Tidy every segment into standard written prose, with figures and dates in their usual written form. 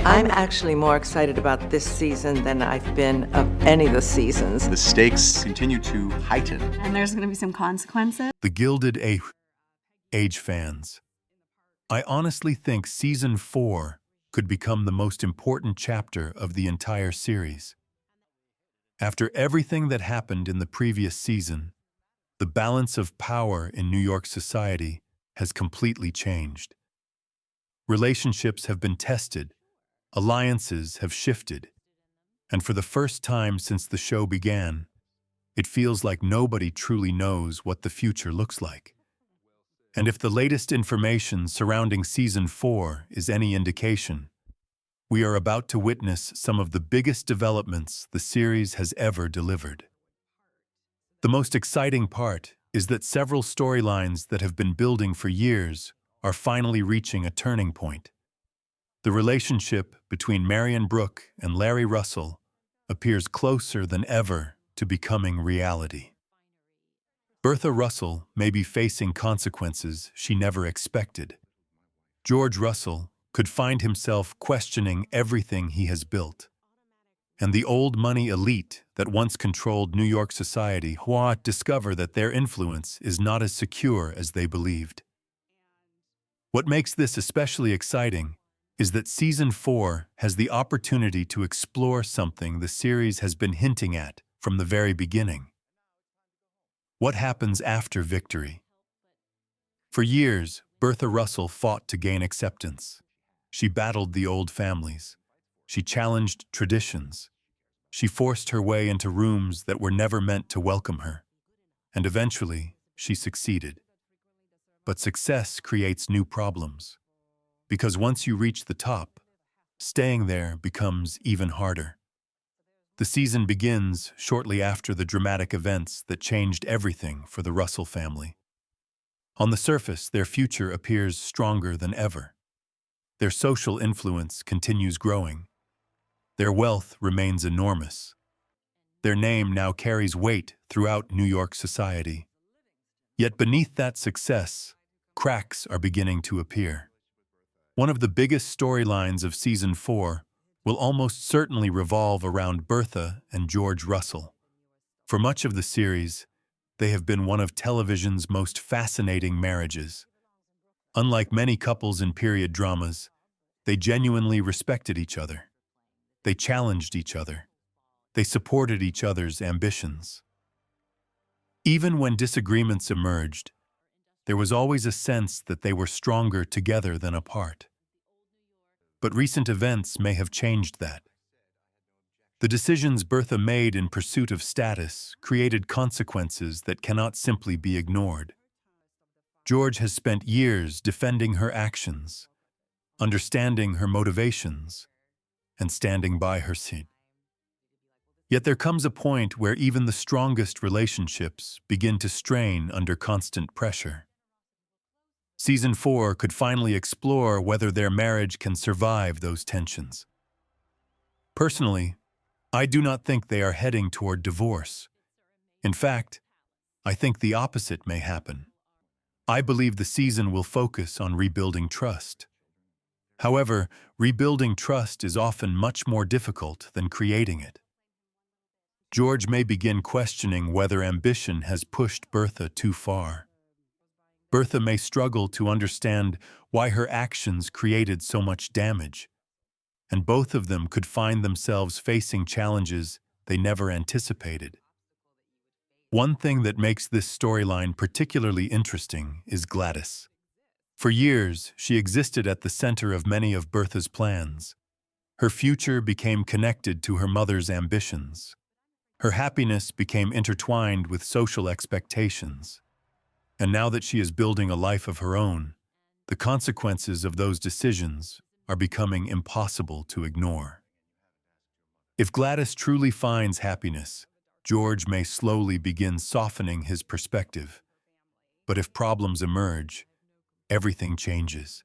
I'm actually more excited about this season than I've been of any of the seasons. The stakes continue to heighten. And there's going to be some consequences. The Gilded Age fans, I honestly think Season 4 could become the most important chapter of the entire series. After everything that happened in the previous season, the balance of power in New York society has completely changed. Relationships have been tested, alliances have shifted, and for the first time since the show began, it feels like nobody truly knows what the future looks like. And if the latest information surrounding Season 4 is any indication, we are about to witness some of the biggest developments the series has ever delivered. The most exciting part is that several storylines that have been building for years are finally reaching a turning point. The relationship between Marian and Larry Russell appears closer than ever to becoming reality. Bertha Russell may be facing consequences she never expected. George Russell could find himself questioning everything he has built. And the old money elite that once controlled New York society discover that their influence is not as secure as they believed. What makes this especially exciting is that Season 4 has the opportunity to explore something the series has been hinting at from the very beginning. What happens after victory? For years, Bertha Russell fought to gain acceptance. She battled the old families. She challenged traditions. She forced her way into rooms that were never meant to welcome her. And eventually, she succeeded. But success creates new problems. Because once you reach the top, staying there becomes even harder. The season begins shortly after the dramatic events that changed everything for the Russell family. On the surface, their future appears stronger than ever. Their social influence continues growing. Their wealth remains enormous. Their name now carries weight throughout New York society. Yet beneath that success, cracks are beginning to appear. One of the biggest storylines of Season 4 will almost certainly revolve around Bertha and George Russell. For much of the series, they have been one of television's most fascinating marriages. Unlike many couples in period dramas, they genuinely respected each other. They challenged each other. They supported each other's ambitions. Even when disagreements emerged, there was always a sense that they were stronger together than apart. But recent events may have changed that. The decisions Bertha made in pursuit of status created consequences that cannot simply be ignored. George has spent years defending her actions, understanding her motivations, and standing by her side. Yet there comes a point where even the strongest relationships begin to strain under constant pressure. Season 4 could finally explore whether their marriage can survive those tensions. Personally, I do not think they are heading toward divorce. In fact, I think the opposite may happen. I believe the season will focus on rebuilding trust. However, rebuilding trust is often much more difficult than creating it. George may begin questioning whether ambition has pushed Bertha too far. Bertha may struggle to understand why her actions created so much damage, and both of them could find themselves facing challenges they never anticipated. One thing that makes this storyline particularly interesting is Gladys. For years, she existed at the center of many of Bertha's plans. Her future became connected to her mother's ambitions. Her happiness became intertwined with social expectations. And now that she is building a life of her own, the consequences of those decisions are becoming impossible to ignore. If Gladys truly finds happiness, George may slowly begin softening his perspective. But if problems emerge, everything changes.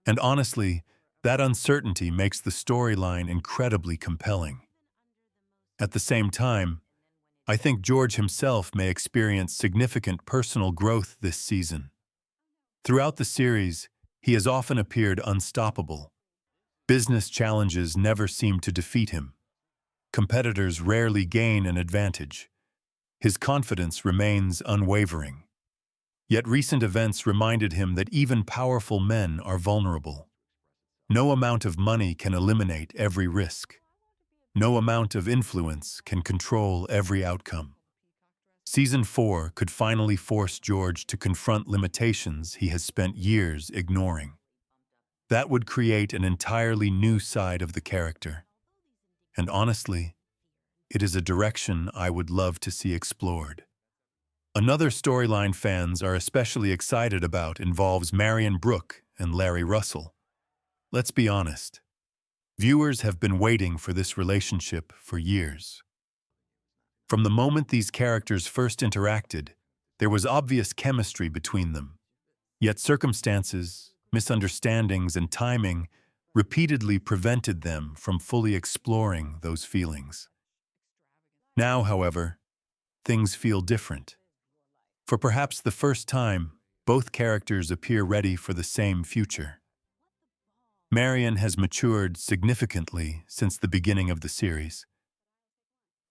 And honestly, that uncertainty makes the storyline incredibly compelling. At the same time, I think George himself may experience significant personal growth this season. Throughout the series, he has often appeared unstoppable. Business challenges never seem to defeat him. Competitors rarely gain an advantage. His confidence remains unwavering. Yet recent events reminded him that even powerful men are vulnerable. No amount of money can eliminate every risk. No amount of influence can control every outcome. Season 4 could finally force George to confront limitations he has spent years ignoring. That would create an entirely new side of the character. And honestly, it is a direction I would love to see explored. Another storyline fans are especially excited about involves Marian Brooke and Larry Russell. Let's be honest. Viewers have been waiting for this relationship for years. From the moment these characters first interacted, there was obvious chemistry between them. Yet circumstances, misunderstandings, and timing repeatedly prevented them from fully exploring those feelings. Now, however, things feel different. For perhaps the first time, both characters appear ready for the same future. Marian has matured significantly since the beginning of the series.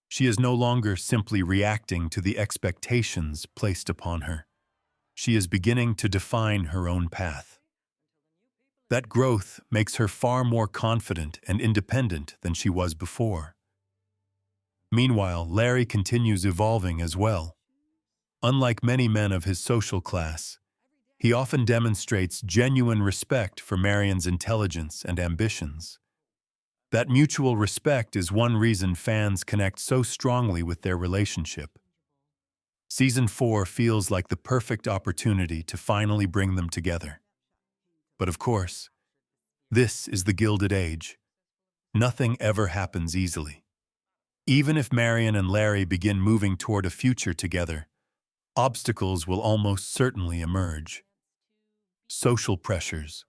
She is no longer simply reacting to the expectations placed upon her. She is beginning to define her own path. That growth makes her far more confident and independent than she was before. Meanwhile, Larry continues evolving as well. Unlike many men of his social class, he often demonstrates genuine respect for Marian's intelligence and ambitions. That mutual respect is one reason fans connect so strongly with their relationship. Season 4 feels like the perfect opportunity to finally bring them together. But of course, this is the Gilded Age. Nothing ever happens easily. Even if Marian and Larry begin moving toward a future together, obstacles will almost certainly emerge. Social pressures,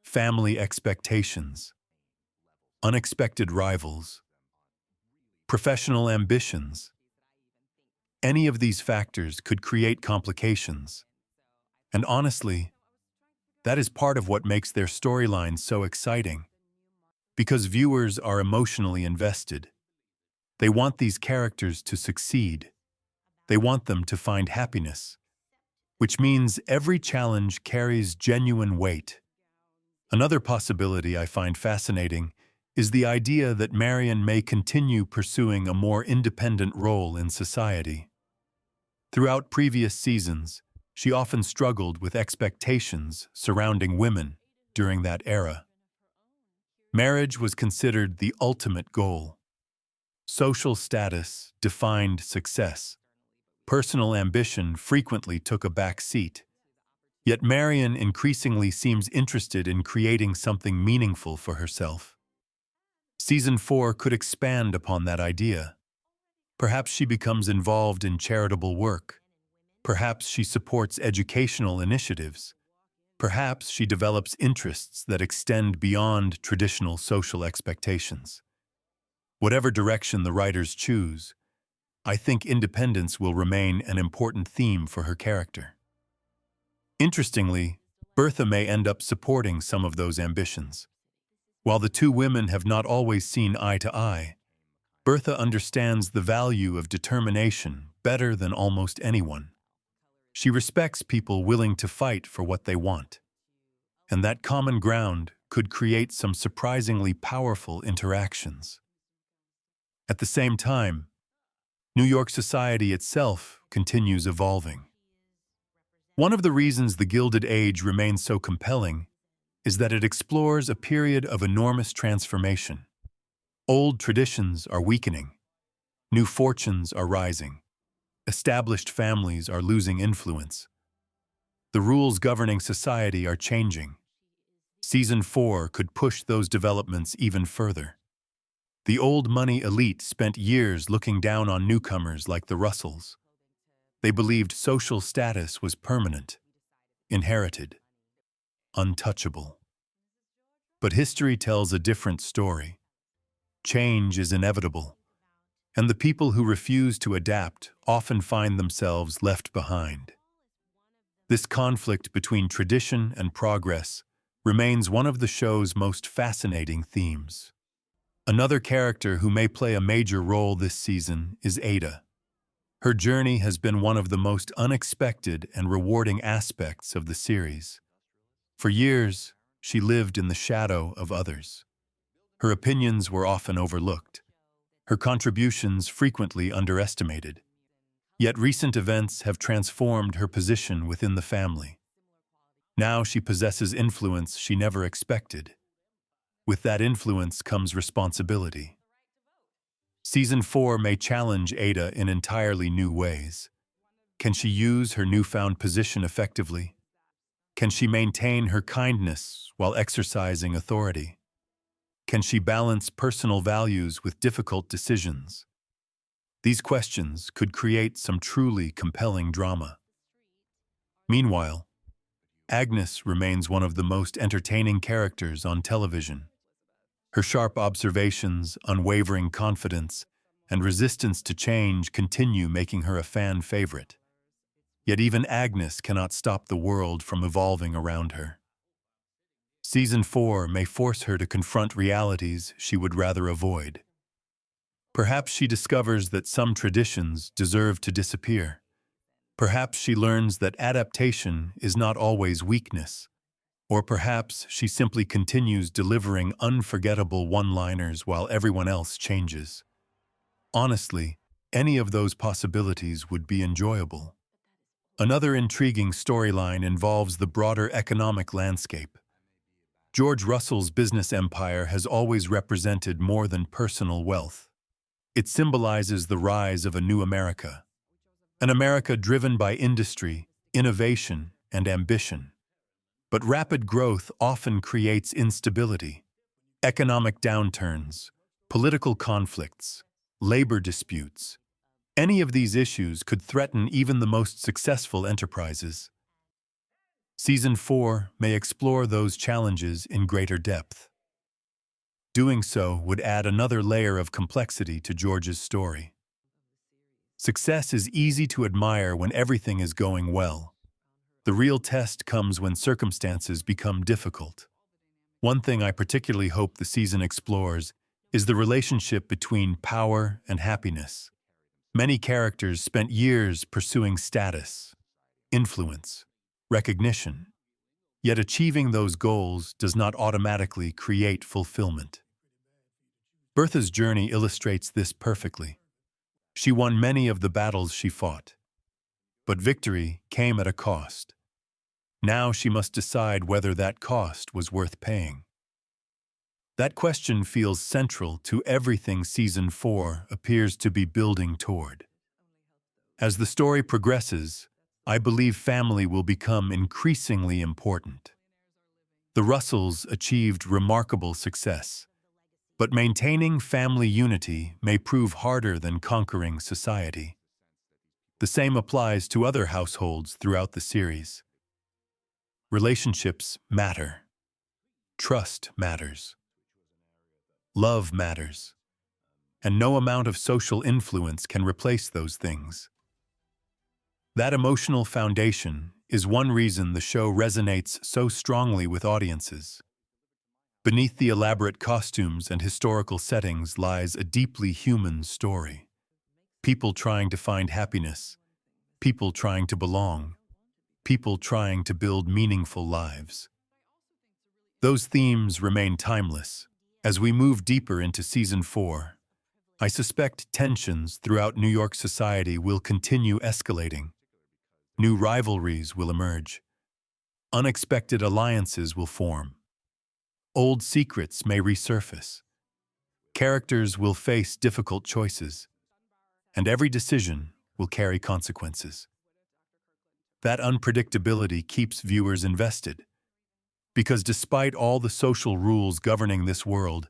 family expectations, unexpected rivals, professional ambitions. Any of these factors could create complications. And honestly, that is part of what makes their storyline so exciting. Because viewers are emotionally invested. They want these characters to succeed. They want them to find happiness, which means every challenge carries genuine weight. Another possibility I find fascinating is the idea that Marian may continue pursuing a more independent role in society. Throughout previous seasons, she often struggled with expectations surrounding women during that era. Marriage was considered the ultimate goal. Social status defined success. Personal ambition frequently took a back seat. Yet Marian increasingly seems interested in creating something meaningful for herself. Season 4 could expand upon that idea. Perhaps she becomes involved in charitable work. Perhaps she supports educational initiatives. Perhaps she develops interests that extend beyond traditional social expectations. Whatever direction the writers choose, I think independence will remain an important theme for her character. Interestingly, Bertha may end up supporting some of those ambitions. While the two women have not always seen eye to eye, Bertha understands the value of determination better than almost anyone. She respects people willing to fight for what they want. And that common ground could create some surprisingly powerful interactions. At the same time, New York society itself continues evolving. One of the reasons the Gilded Age remains so compelling is that it explores a period of enormous transformation. Old traditions are weakening. New fortunes are rising. Established families are losing influence. The rules governing society are changing. Season 4 could push those developments even further. The old money elite spent years looking down on newcomers like the Russells. They believed social status was permanent, inherited, untouchable. But history tells a different story. Change is inevitable, and the people who refuse to adapt often find themselves left behind. This conflict between tradition and progress remains one of the show's most fascinating themes. Another character who may play a major role this season is Ada. Her journey has been one of the most unexpected and rewarding aspects of the series. For years, she lived in the shadow of others. Her opinions were often overlooked, her contributions frequently underestimated. Yet recent events have transformed her position within the family. Now she possesses influence she never expected. With that influence comes responsibility. Season 4 may challenge Ada in entirely new ways. Can she use her newfound position effectively? Can she maintain her kindness while exercising authority? Can she balance personal values with difficult decisions? These questions could create some truly compelling drama. Meanwhile, Agnes remains one of the most entertaining characters on television. Her sharp observations, unwavering confidence, and resistance to change continue making her a fan favorite. Yet even Agnes cannot stop the world from evolving around her. Season 4 may force her to confront realities she would rather avoid. Perhaps she discovers that some traditions deserve to disappear. Perhaps she learns that adaptation is not always weakness. Or perhaps she simply continues delivering unforgettable one-liners while everyone else changes. Honestly, any of those possibilities would be enjoyable. Another intriguing storyline involves the broader economic landscape. George Russell's business empire has always represented more than personal wealth. It symbolizes the rise of a new America. An America driven by industry, innovation, and ambition. But rapid growth often creates instability. Economic downturns, political conflicts, labor disputes. Any of these issues could threaten even the most successful enterprises. Season 4 may explore those challenges in greater depth. Doing so would add another layer of complexity to George's story. Success is easy to admire when everything is going well. The real test comes when circumstances become difficult. One thing I particularly hope the season explores is the relationship between power and happiness. Many characters spent years pursuing status, influence, recognition. Yet achieving those goals does not automatically create fulfillment. Bertha's journey illustrates this perfectly. She won many of the battles she fought. But victory came at a cost. Now she must decide whether that cost was worth paying. That question feels central to everything Season 4 appears to be building toward. As the story progresses, I believe family will become increasingly important. The Russells achieved remarkable success, but maintaining family unity may prove harder than conquering society. The same applies to other households throughout the series. Relationships matter. Trust matters. Love matters. And no amount of social influence can replace those things. That emotional foundation is one reason the show resonates so strongly with audiences. Beneath the elaborate costumes and historical settings lies a deeply human story. People trying to find happiness, people trying to belong, people trying to build meaningful lives. Those themes remain timeless. As we move deeper into Season 4, I suspect tensions throughout New York society will continue escalating. New rivalries will emerge. Unexpected alliances will form. Old secrets may resurface. Characters will face difficult choices, and every decision will carry consequences. That unpredictability keeps viewers invested, because despite all the social rules governing this world,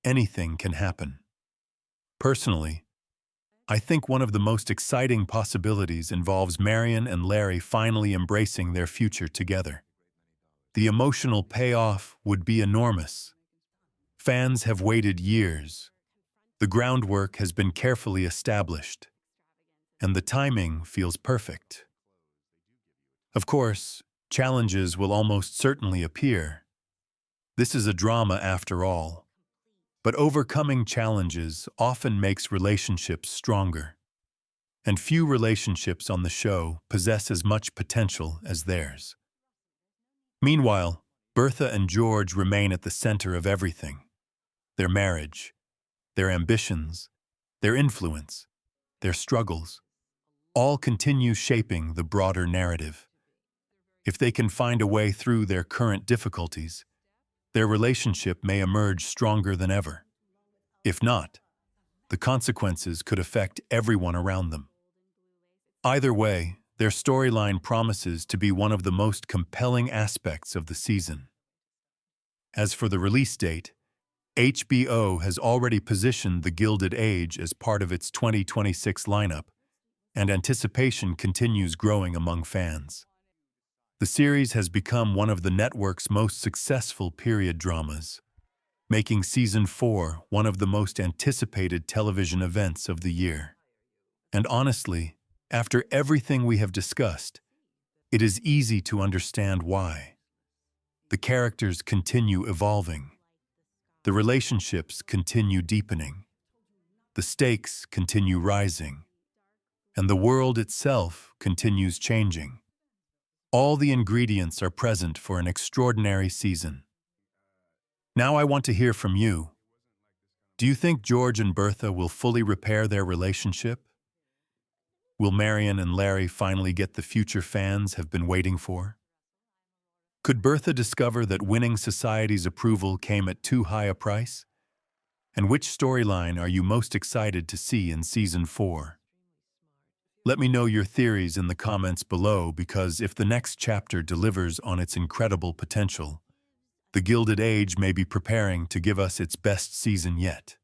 anything can happen. Personally, I think one of the most exciting possibilities involves Marian and Larry finally embracing their future together. The emotional payoff would be enormous. Fans have waited years. The groundwork has been carefully established, and the timing feels perfect. Of course, challenges will almost certainly appear. This is a drama after all. But overcoming challenges often makes relationships stronger. And few relationships on the show possess as much potential as theirs. Meanwhile, Bertha and George remain at the center of everything. Their marriage, their ambitions, their influence, their struggles, all continue shaping the broader narrative. If they can find a way through their current difficulties, their relationship may emerge stronger than ever. If not, the consequences could affect everyone around them. Either way, their storyline promises to be one of the most compelling aspects of the season. As for the release date, HBO has already positioned The Gilded Age as part of its 2026 lineup, and anticipation continues growing among fans. The series has become one of the network's most successful period dramas, making Season 4 one of the most anticipated television events of the year. And honestly, after everything we have discussed, it is easy to understand why. The characters continue evolving. The relationships continue deepening. The stakes continue rising. And the world itself continues changing. All the ingredients are present for an extraordinary season. Now I want to hear from you. Do you think George and Bertha will fully repair their relationship? Will Marian and Larry finally get the future fans have been waiting for? Could Bertha discover that winning society's approval came at too high a price? And which storyline are you most excited to see in Season 4? Let me know your theories in the comments below, because if the next chapter delivers on its incredible potential, The Gilded Age may be preparing to give us its best season yet.